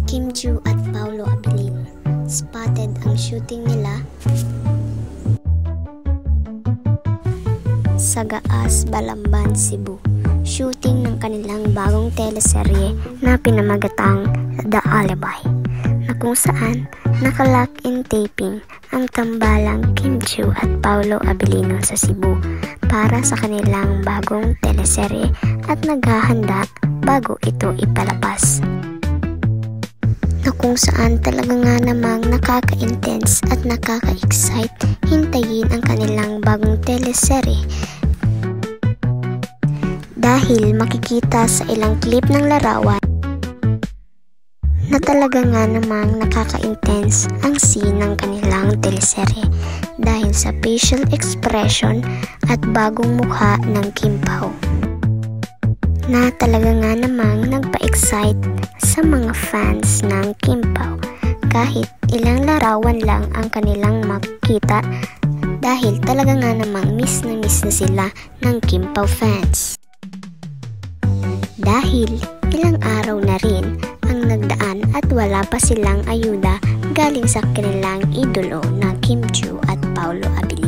Kim Chiu at Paolo Abilino. Spotted ang shooting nila sa Gaas, Balamban, Cebu. Shooting ng kanilang bagong teleserye na pinamagatang The Alibi, na kung saan naka-lock-in taping ang tambalang Kim Chiu at Paolo Abilino sa Cebu para sa kanilang bagong teleserye at naghahanda bago ito ipalabas, na kung saan talaga nga namang nakaka-intense at nakaka-excite hintayin ang kanilang bagong teleserye, dahil makikita sa ilang clip ng larawan na talaga nga namang nakaka-intense ang scene ng kanilang teleserye dahil sa facial expression at bagong mukha ng Kim Pao, na talaga nga namang nagpa-excite sa mga fans ng Kim Pao kahit ilang larawan lang ang kanilang makikita, dahil talaga nga namang miss na sila ng Kim Pao fans. Dahil ilang araw na rin ang nagdaan at wala pa silang ayuda galing sa kanilang idolo na Kim Chiu at Paolo Abilino.